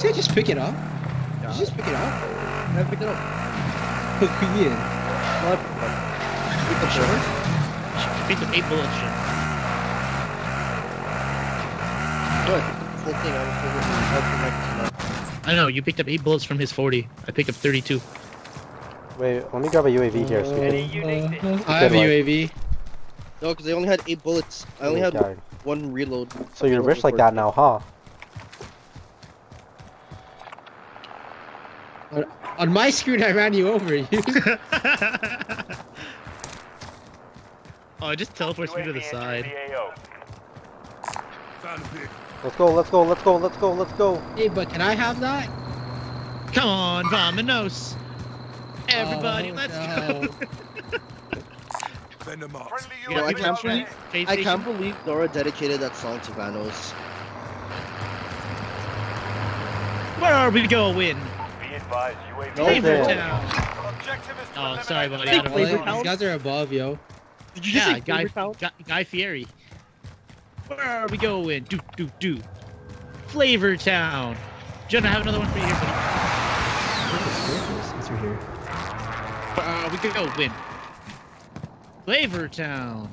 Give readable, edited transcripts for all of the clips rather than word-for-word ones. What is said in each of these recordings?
This guy just pick it up? Yeah. Did you just pick it up? I picked it up. Ian. What? Pick up short? She picked up 8 bullets. Shit. What? Full thing. I was I know, you picked up 8 bullets from his 40. I picked up 32. Wait, let me grab a UAV here so we can... I have a UAV. No, because they only had 8 bullets. I only had Okay. 1 reload. So you're rich like that now, huh? On my screen, I ran you over. You. Oh, it just teleports me to the side. Let's go, let's go, let's go, let's go, let's go. Hey, but can I have that? Come on, Vominos! Everybody, Oh, let's no. go! Yo, I can't believe Dora dedicated that song to Vanos. Where are we going? No, Flavor man. Town. Oh, sorry, buddy. I don't Well, know. these guys are above, yo. Did you just Yeah, say Flavor Town? Guy Fieri. Where are we going? Do. Flavor Town. Jonah, I have another one for you here, buddy. It's right here. We could go win. Flavor Town.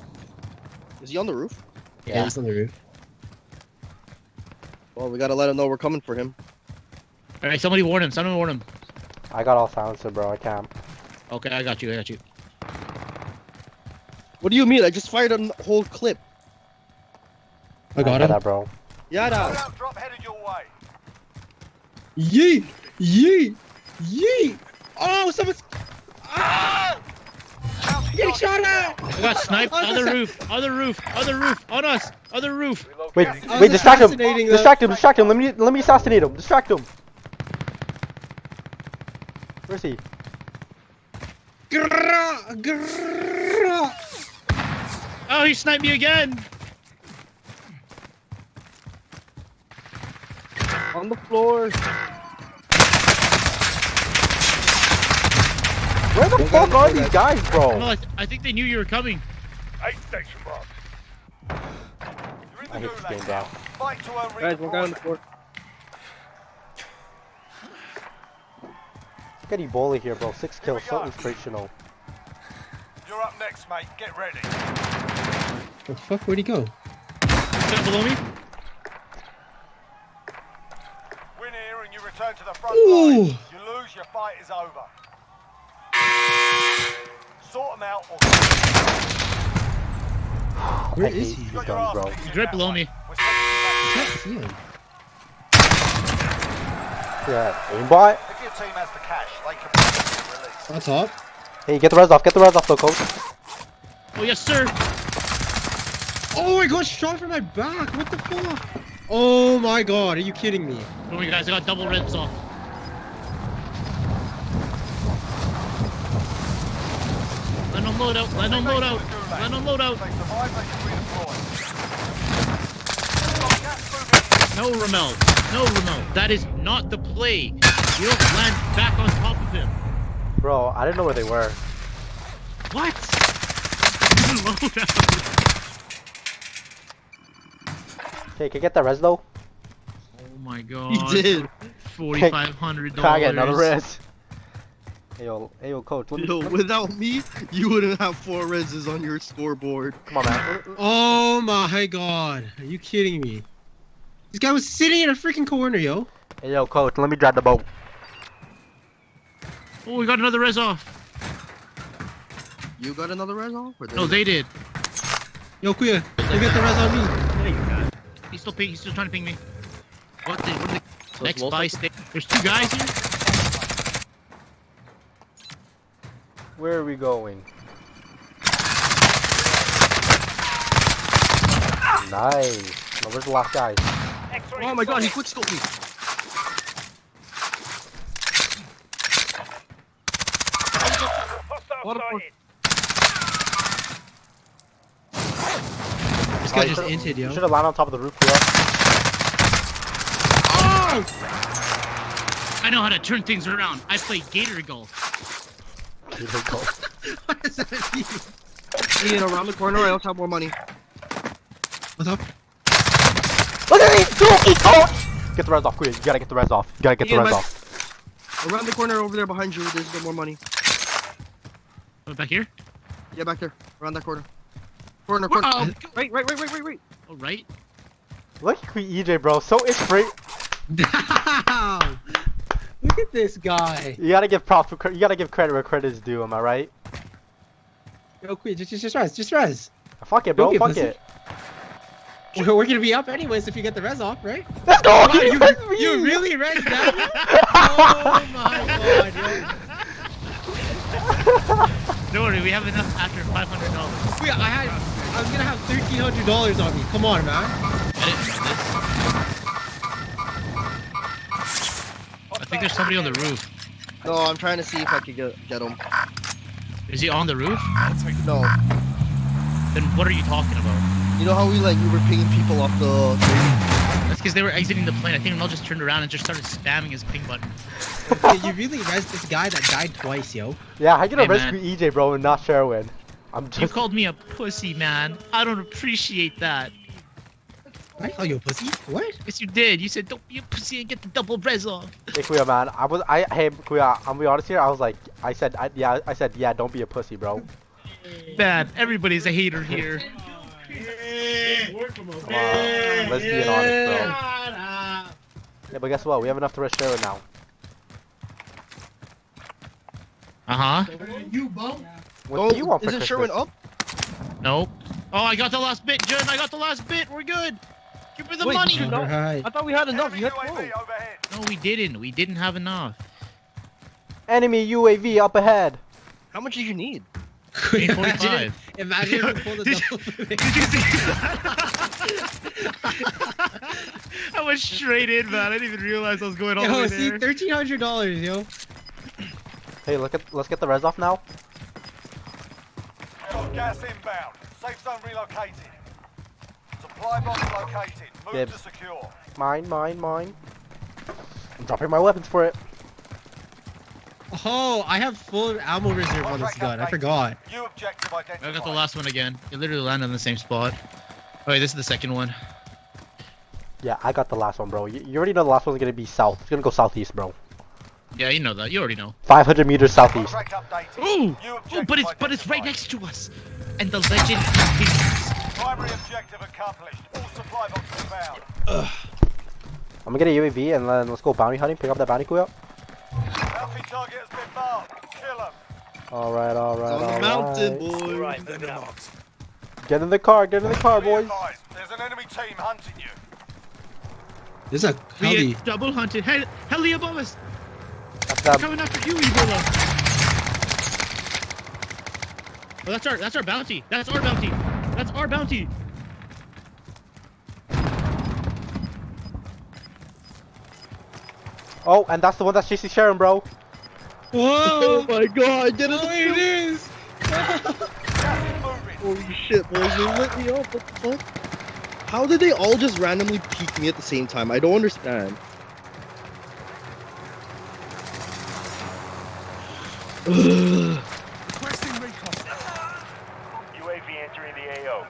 Is he on the roof? Yeah, it's on the roof. Well, we gotta let him know we're coming for him. All right, somebody warn him. Someone warn him. I got all silencer, bro, I can't. Okay, I got you. What do you mean? I just fired a whole clip. I got got him. that, bro. Yada! Drop headed your way. Yeet! Yeet! Yeet! Oh, someone's... Ah! Getting shot at! I got sniped. Oh, Other that's roof. On us. Other roof. Wait, I was wait, distract him! assassinating them. Distract him! Let me assassinate him! Distract him! Where's he? Grrrr, grrrr. Oh, he sniped me again. On the floor! Where the fuck are these guys, bro? Well, I think they knew you were coming. 8 station mark. You're in the I hate this gulag game, now. bro. Fight to earn Guys, one guy on the redeployment. floor. Get Ebola here, bro. 6 kills, we so go. inspirational. You're up next, mate. Get ready. The fuck? Where'd he go? Down below me. Win here and you return to the front Ooh. line. You lose, your fight is over. Sort them out or Where I is hate he? these got your guns, ass bro. kicked in He's right that below way. me. We're sending you back. I can't see him. Yeah, aimbot. If your team has the cash, they can be released. On top. Hey, get the res off though, coach. Oh yes, sir. Oh, I got shot from my back. What the fuck? Oh my god, are you kidding me? Don't worry, guys. I got double reds off. Let them load out. Let them load out. Let them load out. If they survive, they can redeploy. No, Romel. No, Romel. That is not the play. You don't land back on top of him. Bro, I didn't know where they were. What? Load out. Okay, can I get that res though? Oh my god. He did! $4,500. Can I get another res? Hey yo, coach, let me... Yo, without me, you wouldn't have 4 reses on your scoreboard. Come on, man. Oh my god. Are you kidding me? This guy was sitting in a freaking corner, yo. Hey yo, coach, let me drive the boat. Oh, we got another res off. You got another res off? No, they did. Yo, Kuya, you get the res on me. He's still trying to ping me. What the So next it's buy state? There's 2 guys here. Where are we going? Nice. Now, where's the last guy? Oh my god, he quickscoped me! What a fuck. This guy just inted, You yo. should have landed on top of the roof, bro. Oh! I know how to turn things around. I play Gator Golf. Here we go. What does that mean? Ian, around the corner, I also have more money. What's up? Look at these cookies, coach! Get the res off, Kuya. You gotta get the res off. You gotta get the Yeah, res my- off. Around the corner over there behind you, there's a bit more money. Oh, back here? Yeah, back there. Around that corner. Corner. Oh, Right. oh, right. Look at EJ, bro. So it's free. Damn! Look at this guy. You gotta give props. You gotta give credit where credit is due. Am I right? Yo, Queen, just res. Just res. Fuck it, Don't bro. be a Fuck pussy. it. We're gonna be up anyways if you get the res off, right? Let's go. Wow, Give me res me. you really res that? Oh my god, yo. Don't worry, we have enough after $500. Wait, I was gonna have $1,300 on me. Come on, man. I didn't know this. I think there's somebody on the roof. No, I'm trying to see if I could get him. Is he on the roof? No. Then what are you talking about? You know how we were pinging people off the train? That's because they were exiting the plane. I think Mel just turned around and just started spamming his ping button. Okay, you really res this guy that died twice, yo. Yeah, how you gonna Hey, rescue man. EJ, bro, and not Sherwin? I'm You just. called me a pussy, man. I don't appreciate that. I call you a pussy? What? Yes, you did. You said don't be a pussy and get the double res off. Hey, Kuya, man. Hey, Kuya. I'm gonna be honest here. I was like, I said, yeah, don't be a pussy, bro. Man, everybody's a hater here. Come on, let's be honest, bro. Yeah, but guess what? We have enough to rush Sherwin now. Uh-huh. What do you want for Isn't Christmas? Sherwin up? Nope. Oh, I got the last bit, Jun. I got the last bit. We're good. Give me the Wait, money. did you not? Alright. I thought we had enough. Enemy You had UAV 12. overhead. No, we didn't. We didn't have enough. Enemy UAV up ahead. How much did you need? Imagine if we pulled a Did double Did you see that? I went straight in, man. I didn't even realize I was going all the Yo, way see, there. $1,300, yo. Hey, let's get the res off now. Got gas inbound. Safe zone relocated. Supply box located. Move Dibs. to secure. Mine. I'm dropping my weapons for it. Oh, I have full ammo reserve on this gun. I forgot. New objective identified. I got the last one again. It literally landed in the same spot. Oh, wait, this is the second one. Yeah, I got the last one, bro. You already know the last one's gonna be south. It's gonna go southeast, bro. Yeah, you know that. You already know. 500 meters southeast. Contract updated. Ooh! New Oh, objective but it's right identified. next to us. And the legend continues. Primary objective accomplished. All supply boxes found. I'm gonna get a UAV and then let's go bounty hunting. Pick up that bounty, Kuya. Healthy target has been marked. Kill him. Alright. On the mountain, boy. Get in the car, boys. Be advised, there's an enemy team hunting you. There's a We heli. get double hunted. Heli above us. That's them. Coming after you, Ebola. Oh, that's our bounty. That's our bounty. That's our bounty. Oh, and that's the one that's chasing Sharon, bro. Whoa! my god, get Oh, it is! Gas is moving. Holy shit, boys, they lit me up. What the fuck? How did they all just randomly peek me at the same time? I don't understand. Ugh. UAV entering the AO.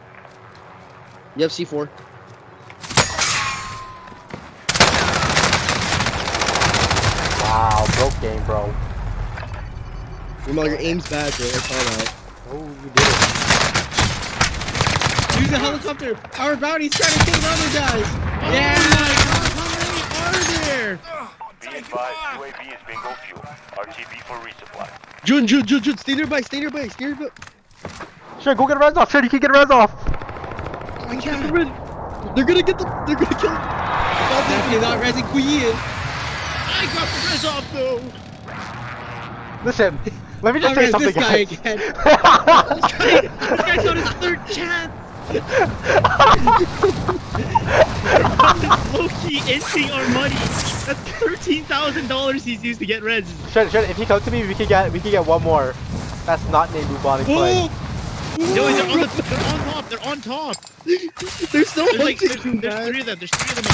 You have C4. Wow, broke game, bro. Your aim's bad, bro. I saw that. Oh, you did it. Use the helicopter! Our bounty's trying to kill the other guys! Yeah! How many are there? Be advised, UAV is bingo fuel. RTB for resupply. Jun, stay nearby. Sure, go get a res off. Sure, you can get a res off. I can't. They're gonna kill Definitely not resing Queen. I got the res off though. Listen, let me just I'll say res something, this guy guys. again. This guy's on his third chance. Low-key inching our money. That's $13,000 he's used to get res. Sure, if he comes to me, we can get one more. That's not named bubonic plague. No, they're on top. They're so There's hunting you, there's man. three of them. There's three of them on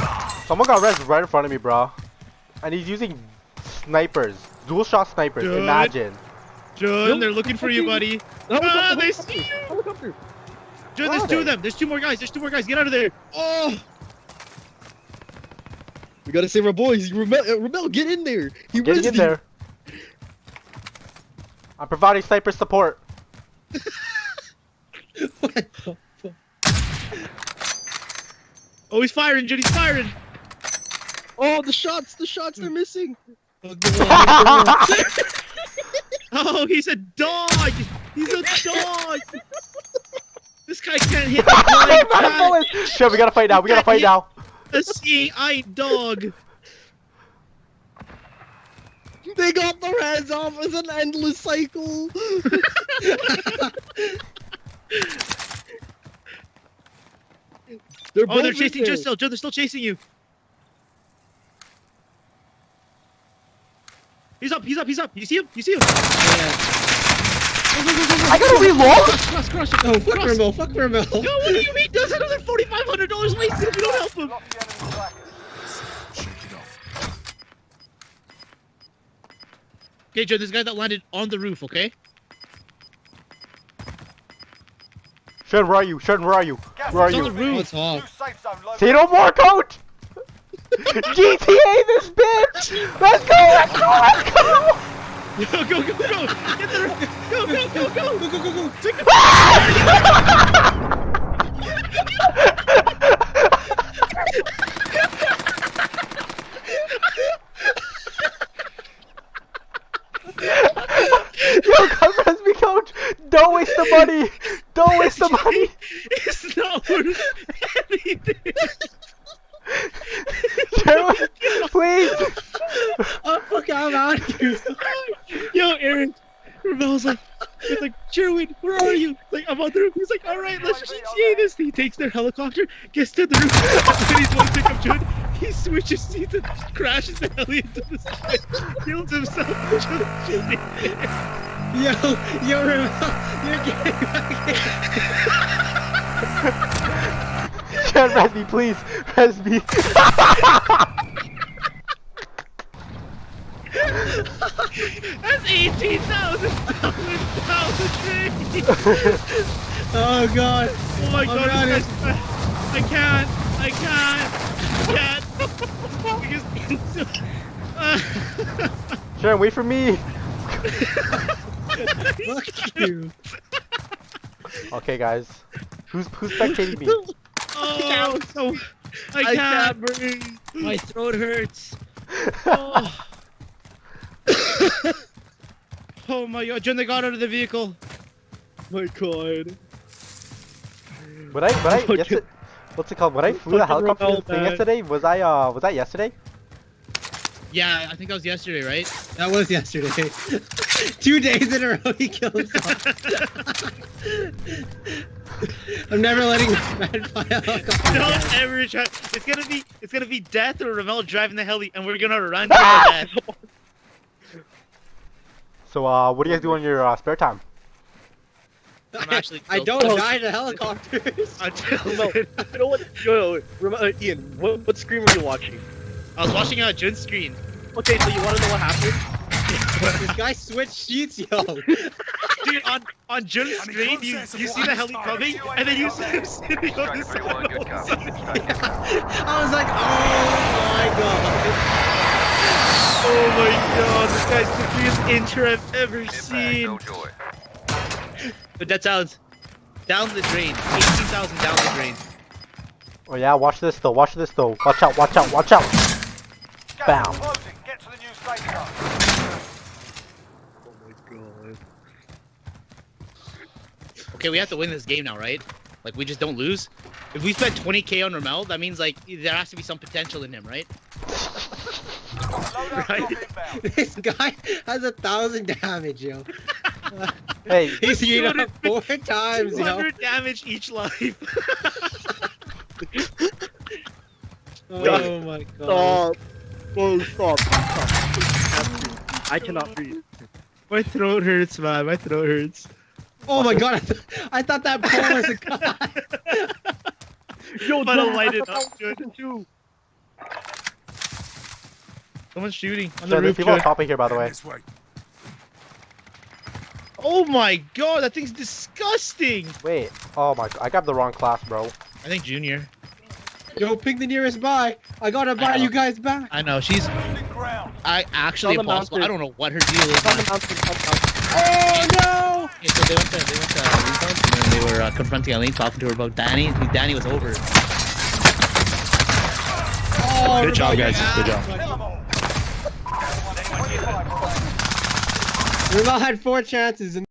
top. Someone got res right in front of me, bro. And he's using snipers. Dual shot snipers. Good. Imagine. John, they're looking for you, buddy. Ah, they see you. Helicopter. Joe, Where there's are two of they? them. There's two more guys. There's two more guys. Get out of there. Oh! We gotta save our boys. Romel, get in there. He Getting rizzed in you. there. I'm providing sniper support. What the fuck? Oh, he's firing, Joe. He's firing. Oh, the shots they're missing. Oh, he's a dog. He's a dog. This guy can't hit the blind My cat. bullets. Shit, we gotta fight now. We gotta fight now. A seeing-eye dog. They got their hands off. It's an endless cycle. They're Oh, they're both chasing in Joe there. still. Joe, they're still chasing you. He's up. He's up. He's up. You see him? You see him? I gotta reload. Cross. Oh, fuck Cross. Romel, fuck Romel. No, what do you mean? There's another $4,500 wasted if you don't help him. Lock the enemy trackers. Okay, Joe, this guy that landed on the roof, okay? Shen, where are you? Shen, where are you? Gas Where are is on you? the roof. What's New off? safe zone located. Say no more, coach! GTA this bitch! Let's go, let's go, let's go! Go. Get there. Go. Go, go, go, go, go. Take the Yo, come press me, coach! Don't waste the money! Don't waste the money! It's not worth anything. Sherwin, please! Oh, fuck, I'm out of here. Yo, Aaron. Romel's like, he's like, Sherwin, where are you? Like, I'm on the roof. He's like, all right, let's GTA this. He takes their helicopter, gets to the roof, and he's going to pick up Judd. He switches seats and crashes the heli into the sky, kills himself. Yo, Romel, you're getting back Shen, press me, please! Press me! That's $18,000 down the drain. Oh, God. Oh my I'm god, out this guy's I can't. Shen, wait for me! Fuck you. Okay, guys. Who's spectating me? Oh, so I can't breathe. My throat hurts. Oh. Oh my god, John, they got out of the vehicle. My God. When I yesterday, what's it called? When I flew the Fucking helicopter Romel, thing man. yesterday, was that yesterday? Yeah, I think that was yesterday, right? That was yesterday. 2 days in a row he killed himself. I'm never letting this man fly out. Don't ever try. It's gonna be death or Romel driving the heli, and we're gonna run to the death. So, what do you guys do on your spare time? I'm actually I still- don't die to helicopters. No, you know what? Ian, what screen were you watching? I was watching Jun's screen. Okay, so you want to know what happened? This guy switched sheets, yo. Dude, on Jun's screen, you see the heli coming, and then you see him sitting on the side. I was like, oh my god. Oh my god, this guy's the biggest intro I've ever seen. But that sounds down the drain. 18,000 down the drain. Oh yeah, watch this though. Watch this though. Watch out! Watch out! Watch out! Gas Bam. is closing. Get to the new safe zone. Oh my God. Okay, we have to win this game now, right? Like, we just don't lose. If we spend 20k on Romel, that means like there has to be some potential in him, right? Loadout Right. drop inbound. This guy has 1,000 damage, yo. Hey, He's hit up 4 times, yo. 200 damage each life. Oh my god. Stop. Oh, stop. I cannot breathe. My throat hurts, man. My throat hurts. Oh my god, I thought that ball was a guy. Yo, But I'll Dad, light I it thought up, that Judd. was you. Someone's shooting on the there's roof. people on Judd. top of here, by the way. Oh my god, that thing's disgusting. Wait. Oh my god. I got the wrong class, bro. I think Junior. Yo, ping the nearest buy. I gotta buy know. you guys back. I know, she's Losing ground. actually On the impossible. mountain. I don't know what her deal is. On the man. mountain, on the mountain. Oh no! Yeah, so they went to Warzone, and then they were confronting Eileen, talking to her about Danny. Danny was over. Oh, Good job, Rebel, guys. you Good job. ass. Kill 'em all. 25 remaining. Rebel had 4 chances and